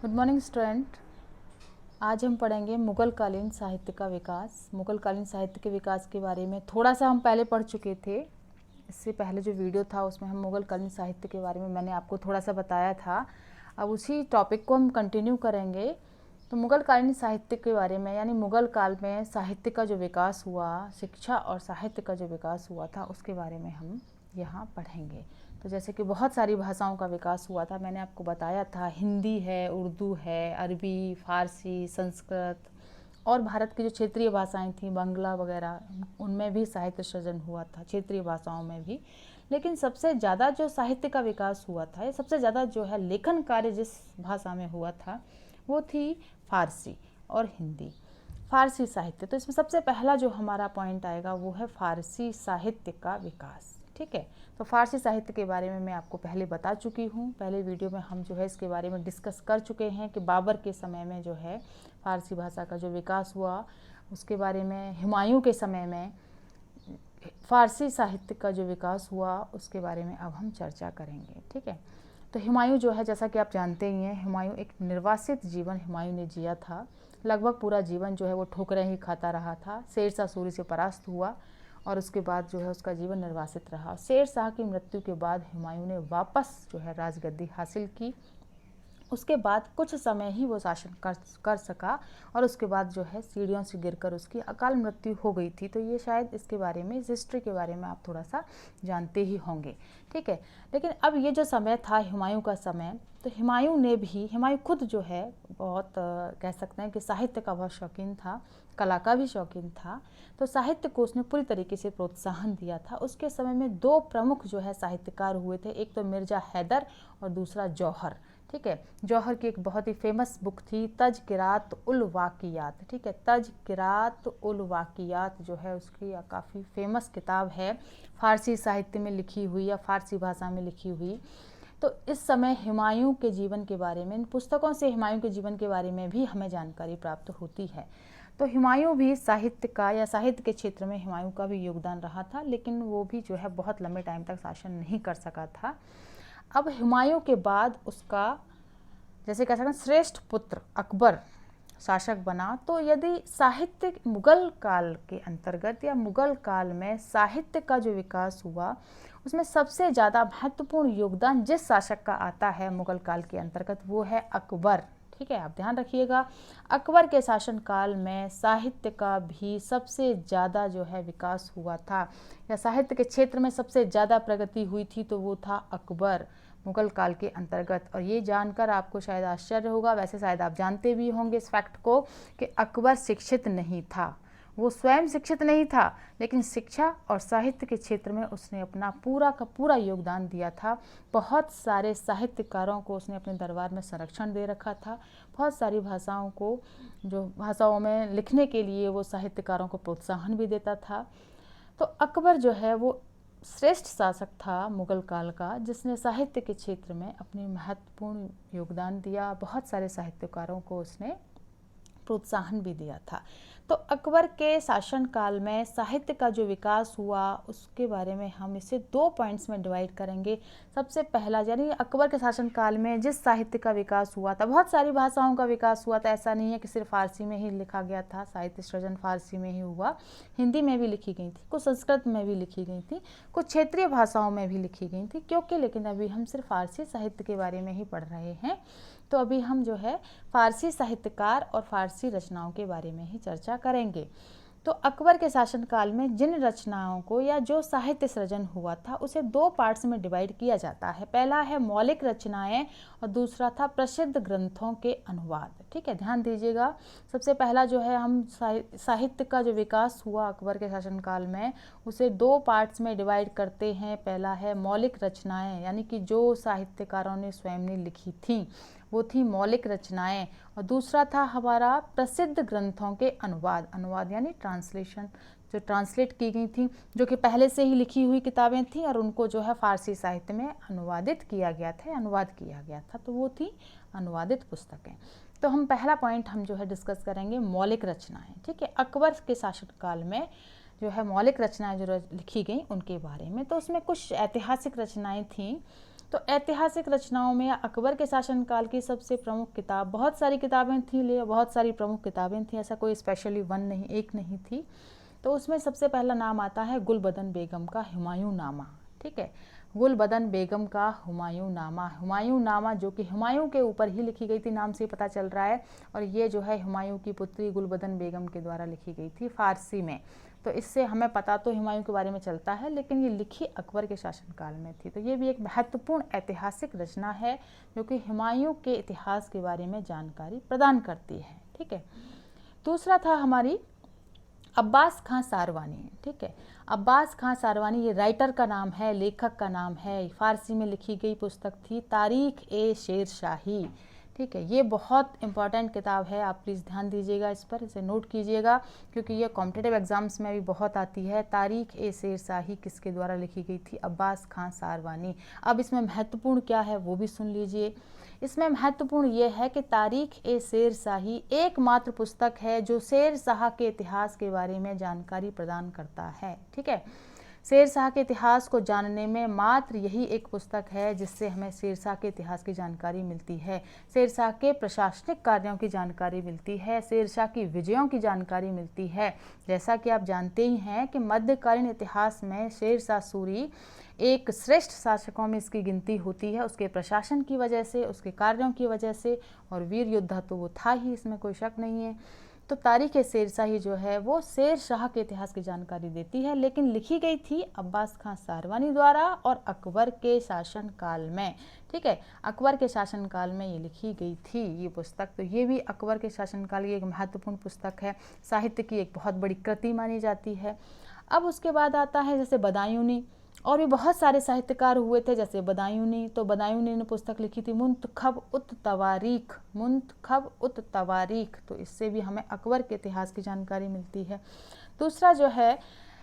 Good morning student. आज हम पढ़ेंगे मुगल कालीन साहित्य का विकास। मुगल कालीन साहित्य के विकास के बारे में थोड़ा सा हम पहले पढ़ चुके थे। इससे पहले जो वीडियो था उसमें हम मुगल कालीन साहित्य के बारे में मैंने आपको थोड़ा सा बताया था। अब उसी टॉपिक को हम कंटिन्यू करेंगे। तो मुगल कालीन साहित्य के बारे में, यानी मुगल काल में साहित्य का जो विकास हुआ, शिक्षा और साहित्य का जो विकास हुआ था, उसके बारे में हम यहाँ पढ़ेंगे। तो जैसे कि बहुत सारी भाषाओं का विकास हुआ था, मैंने आपको बताया था। हिंदी है, उर्दू है, अरबी, फारसी, संस्कृत और भारत की जो क्षेत्रीय भाषाएं थी, बांग्ला वगैरह, उनमें भी साहित्य सृजन हुआ था, क्षेत्रीय भाषाओं में भी। लेकिन सबसे ज़्यादा जो साहित्य का विकास हुआ था, ये सबसे ज़्यादा जो है लेखन कार्य जिस भाषा में हुआ था वो थी फारसी और हिंदी। फारसी साहित्य, तो इसमें सबसे पहला जो हमारा पॉइंट आएगा वो है फारसी साहित्य का विकास। ठीक है, तो फारसी साहित्य के बारे में मैं आपको पहले बता चुकी हूँ। पहले वीडियो में हम जो है इसके बारे में डिस्कस कर चुके हैं कि बाबर के समय में जो है फारसी भाषा का जो विकास हुआ, उसके बारे में हुमायूं के समय में फारसी साहित्य का जो विकास हुआ, उसके बारे में अब हम चर्चा करेंगे। ठीक है, तो हुमायूं जो है, जैसा कि आप जानते ही हैं, हुमायूं एक निर्वासित जीवन हुमायूं ने जिया था। लगभग पूरा जीवन जो है वो ठोकरें ही खाता रहा था। शेरशाह सूरी से परास्त हुआ और उसके बाद जो है उसका जीवन निर्वासित रहा। शेरशाह की मृत्यु के बाद हुमायूं ने वापस जो है राजगद्दी हासिल की। उसके बाद कुछ समय ही वो शासन कर सका और उसके बाद जो है सीढ़ियों से गिरकर उसकी अकाल मृत्यु हो गई थी। तो ये शायद इसके बारे में, इस हिस्ट्री के बारे में आप थोड़ा सा जानते ही होंगे। ठीक है, लेकिन अब ये जो समय था हुमायूं का समय, तो हुमायूं खुद जो है बहुत कह सकते हैं कि साहित्य का बहुत शौकीन था, कला का भी शौकीन था। तो साहित्य को उसने पूरी तरीके से प्रोत्साहन दिया था। उसके समय में दो प्रमुख जो है साहित्यकार हुए थे, एक तो मिर्ज़ा हैदर और दूसरा जौहर। ठीक है, जौहर की एक बहुत ही फेमस बुक थी तज़किरात उल वाक़ियात। ठीक है, तज़किरात उल वाक़ियात जो है उसकी काफ़ी फेमस किताब है, फारसी साहित्य में लिखी हुई या फारसी भाषा में लिखी हुई। तो इस समय हुमायूं के जीवन के बारे में, इन पुस्तकों से हुमायूं के जीवन के बारे में भी हमें जानकारी प्राप्त होती है। तो हुमायूं भी साहित्य का या साहित्य के क्षेत्र में हुमायूं का भी योगदान रहा था, लेकिन वो भी जो है बहुत लंबे टाइम तक शासन नहीं कर सका था। अब हुमायूं के बाद उसका, जैसे कह सकते हैं, श्रेष्ठ पुत्र अकबर शासक बना। तो यदि साहित्य मुगल काल के अंतर्गत या मुगल काल में साहित्य का जो विकास हुआ, उसमें सबसे ज़्यादा महत्वपूर्ण योगदान जिस शासक का आता है मुगल काल के अंतर्गत, वो है अकबर। ठीक है, आप ध्यान रखिएगा, अकबर के शासनकाल में साहित्य का भी सबसे ज़्यादा जो है विकास हुआ था, या साहित्य के क्षेत्र में सबसे ज़्यादा प्रगति हुई थी, तो वो था अकबर मुगल काल के अंतर्गत। और ये जानकर आपको शायद आश्चर्य होगा, वैसे शायद आप जानते भी होंगे इस फैक्ट को, कि अकबर शिक्षित नहीं था। वो स्वयं शिक्षित नहीं था, लेकिन शिक्षा और साहित्य के क्षेत्र में उसने अपना पूरा का पूरा योगदान दिया था। बहुत सारे साहित्यकारों को उसने अपने दरबार में संरक्षण दे रखा था। बहुत सारी भाषाओं को, जो भाषाओं में लिखने के लिए वो साहित्यकारों को प्रोत्साहन भी देता था। तो अकबर जो है वो श्रेष्ठ शासक था मुगल काल का, जिसने साहित्य के क्षेत्र में अपनी महत्वपूर्ण योगदान दिया। बहुत सारे साहित्यकारों को उसने प्रोत्साहन भी दिया था। तो अकबर के शासनकाल में साहित्य का जो विकास हुआ, उसके बारे में हम इसे दो पॉइंट्स में डिवाइड करेंगे। सबसे पहला, यानी अकबर के शासनकाल में जिस साहित्य का विकास हुआ था, बहुत सारी भाषाओं का विकास हुआ था, ऐसा नहीं है कि सिर्फ फारसी में ही लिखा गया था। साहित्य सृजन फारसी में ही हुआ, हिंदी में भी लिखी गई थी, कुछ संस्कृत में भी लिखी गई थी, कुछ क्षेत्रीय भाषाओं में भी लिखी गई थी, क्योंकि लेकिन अभी हम सिर्फ फारसी साहित्य के बारे में ही पढ़ रहे हैं। तो अभी हम जो है फारसी साहित्यकार और फारसी रचनाओं के बारे में ही चर्चा करेंगे। तो अकबर के शासनकाल में जिन रचनाओं को या जो साहित्य सृजन हुआ था, उसे दो पार्ट्स में डिवाइड किया जाता है। पहला है मौलिक रचनाएं और दूसरा था प्रसिद्ध ग्रंथों के अनुवाद। ठीक है, ध्यान दीजिएगा। सबसे पहला जो है, हम साहित्य का जो विकास हुआ अकबर के शासनकाल में, उसे दो पार्ट्स में डिवाइड करते हैं। पहला है मौलिक रचनाएं, यानी कि जो साहित्यकारों ने स्वयं ने लिखी थी, वो थी मौलिक रचनाएं। और दूसरा था हमारा प्रसिद्ध ग्रंथों के अनुवाद। अनुवाद यानी ट्रांसलेशन, जो ट्रांसलेट की गई थी, जो कि पहले से ही लिखी हुई किताबें थी और उनको जो है फारसी साहित्य में अनुवादित किया गया था, अनुवाद किया गया था, तो वो थी अनुवादित पुस्तकें। तो हम पहला पॉइंट हम जो है डिस्कस करेंगे मौलिक रचनाएं। ठीक है, अकबर के शासनकाल में जो है मौलिक रचनाएं जो लिखी गई उनके बारे में। तो उसमें कुछ ऐतिहासिक रचनाएं थीं तो ऐतिहासिक रचनाओं में अकबर के शासनकाल की सबसे प्रमुख किताब, बहुत सारी किताबें थी, ले बहुत सारी प्रमुख किताबें थी, ऐसा कोई स्पेशली एक नहीं थी। तो उसमें सबसे पहला नाम आता है गुलबदन बेगम का हुमायूं नामा। ठीक है, गुलबदन बेगम का हुमायूं नामा जो कि हुमायूं के ऊपर ही लिखी गई थी, नाम से पता चल रहा है। और ये जो है हुमायूं की पुत्री गुलबदन बेगम के द्वारा लिखी गई थी फारसी में। तो इससे हमें पता तो हुमायूं के बारे में चलता है, लेकिन ये लिखी अकबर के शासनकाल में थी। तो ये भी एक महत्वपूर्ण ऐतिहासिक रचना है जो कि हुमायूं के इतिहास के बारे में जानकारी प्रदान करती है। ठीक है, दूसरा था हमारी अब्बास खां सारवानी। ठीक है, अब्बास खां सारवानी ये राइटर का नाम है, लेखक का नाम है। फारसी में लिखी गई पुस्तक थी तारीख ए शेर शाही। ठीक है, ये बहुत इंपॉर्टेंट किताब है, आप प्लीज़ ध्यान दीजिएगा इस पर, इसे नोट कीजिएगा क्योंकि ये कॉम्पिटिटिव एग्जाम्स में भी बहुत आती है। तारीख ए शेर शाही किसके द्वारा लिखी गई थी? अब्बास खां सारवानी। अब इसमें महत्वपूर्ण क्या है वो भी सुन लीजिए। इसमें महत्वपूर्ण ये है कि तारीख ए शेर शाही एकमात्र पुस्तक है जो शेर शाह के इतिहास के बारे में जानकारी प्रदान करता है। ठीक है, शेर शाह के इतिहास को जानने में मात्र यही एक पुस्तक है जिससे हमें शेर शाह के इतिहास की जानकारी मिलती है, शेर शाह के प्रशासनिक कार्यों की जानकारी मिलती है, शेर शाह की विजयों की जानकारी मिलती है। जैसा कि आप जानते ही हैं कि मध्यकालीन इतिहास में शेर शाह सूरी एक श्रेष्ठ शासकों में इसकी गिनती होती है, उसके प्रशासन की वजह से, उसके कार्यों की वजह से, और वीर योद्धा तो वो था ही, इसमें कोई शक नहीं है। तो तारीख शेर शाही जो है वो शेर शाह के इतिहास की जानकारी देती है, लेकिन लिखी गई थी अब्बास खां सारवानी द्वारा और अकबर के शासनकाल में। ठीक है, अकबर के शासनकाल में ये लिखी गई थी ये पुस्तक। तो ये भी अकबर के शासनकाल की एक महत्वपूर्ण पुस्तक है, साहित्य की एक बहुत बड़ी कृति मानी जाती है। अब उसके बाद आता है जैसे बदायूनी, और भी बहुत सारे साहित्यकार हुए थे जैसे बदायूनी। तो बदायूनी ने पुस्तक लिखी थी मुंतखब उत तवारीख। तो इससे भी हमें अकबर के इतिहास की जानकारी मिलती है। दूसरा जो है,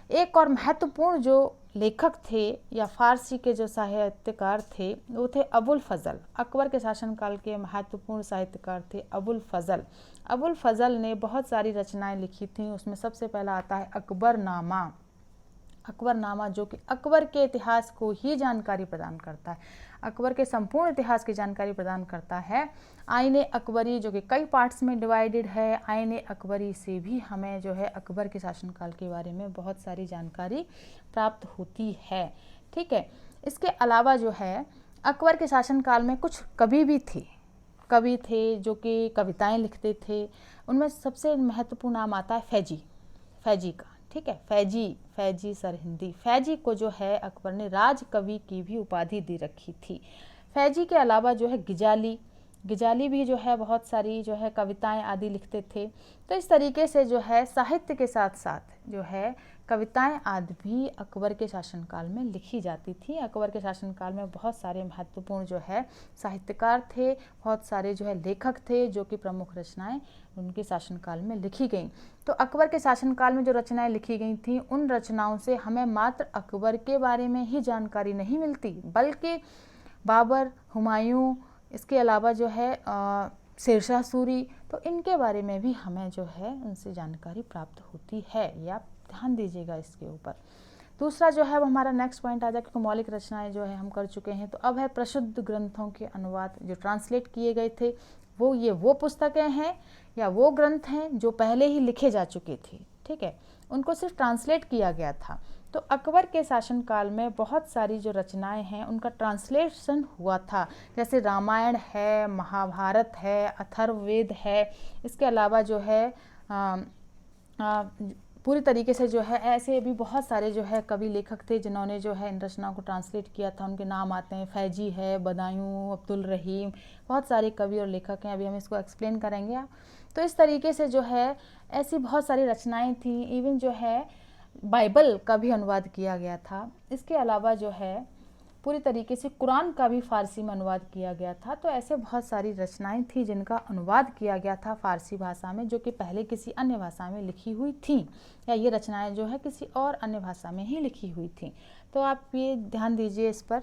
एक और महत्वपूर्ण जो लेखक थे या फारसी के जो साहित्यकार थे वो थे अबुल फजल। अकबर के शासनकाल के महत्वपूर्ण साहित्यकार थे अबुल फजल। अबुल फजल ने बहुत सारी रचनाएं लिखी थी, उसमें सबसे पहला आता है अकबरनामा। अकबरनामा जो कि अकबर के इतिहास को ही जानकारी प्रदान करता है, अकबर के संपूर्ण इतिहास की जानकारी प्रदान करता है। आईने अकबरी जो कि कई पार्ट्स में डिवाइडेड है, आईने अकबरी से भी हमें जो है अकबर के शासनकाल के बारे में बहुत सारी जानकारी प्राप्त होती है। ठीक है, इसके अलावा जो है अकबर के शासनकाल में कुछ कवि थे जो कि कविताएं लिखते थे। उनमें सबसे महत्वपूर्ण नाम आता है फैजी का। ठीक है, फैजी सरहिंदी। फैजी को जो है अकबर ने राज कवि की भी उपाधि दे रखी थी। फैजी के अलावा जो है गिजाली भी जो है बहुत सारी जो है कविताएं आदि लिखते थे। तो इस तरीके से जो है साहित्य के साथ साथ जो है कविताएं आदि भी अकबर के शासनकाल में लिखी जाती थी। अकबर के शासनकाल में बहुत सारे महत्वपूर्ण जो है साहित्यकार थे, बहुत सारे जो है लेखक थे जो कि प्रमुख रचनाएं उनके शासनकाल में लिखी गईं। तो अकबर के शासनकाल में जो रचनाएं लिखी गई थी उन रचनाओं से हमें मात्र अकबर के बारे में ही जानकारी नहीं मिलती, बल्कि बाबर, हुमायूं, इसके अलावा जो है शेरशाह सूरी, तो इनके बारे में भी हमें जो है उनसे जानकारी प्राप्त होती है। ये आप ध्यान दीजिएगा इसके ऊपर। दूसरा जो है वो हमारा नेक्स्ट पॉइंट आ जाए, क्योंकि मौलिक रचनाएं जो है हम कर चुके हैं। तो अब है प्रशुद्ध ग्रंथों के अनुवाद जो ट्रांसलेट किए गए थे। वो पुस्तकें हैं या वो ग्रंथ हैं जो पहले ही लिखे जा चुके थे। ठीक है, उनको सिर्फ ट्रांसलेट किया गया था। तो अकबर के शासनकाल में बहुत सारी जो रचनाएं हैं उनका ट्रांसलेशन हुआ था, जैसे रामायण है, महाभारत है, अथर्ववेद है। इसके अलावा जो है पूरी तरीके से जो है ऐसे भी बहुत सारे जो है कवि लेखक थे जिन्होंने जो है इन रचनाओं को ट्रांसलेट किया था। उनके नाम आते हैं फैजी है, बदायूं, अब्दुल रहीम, बहुत सारे कवि और लेखक हैं। अभी हम इसको एक्सप्लेन करेंगे। तो इस तरीके से जो है ऐसी बहुत सारी रचनाएं थी। इवन जो है बाइबल का भी अनुवाद किया गया था। इसके अलावा जो है पूरी तरीके से कुरान का भी फारसी में अनुवाद किया गया था। तो ऐसे बहुत सारी रचनाएं थी जिनका अनुवाद किया गया था फारसी भाषा में, जो कि पहले किसी अन्य भाषा में लिखी हुई थी, या ये रचनाएं जो है किसी और अन्य भाषा में ही लिखी हुई थी। तो आप ये ध्यान दीजिए इस पर।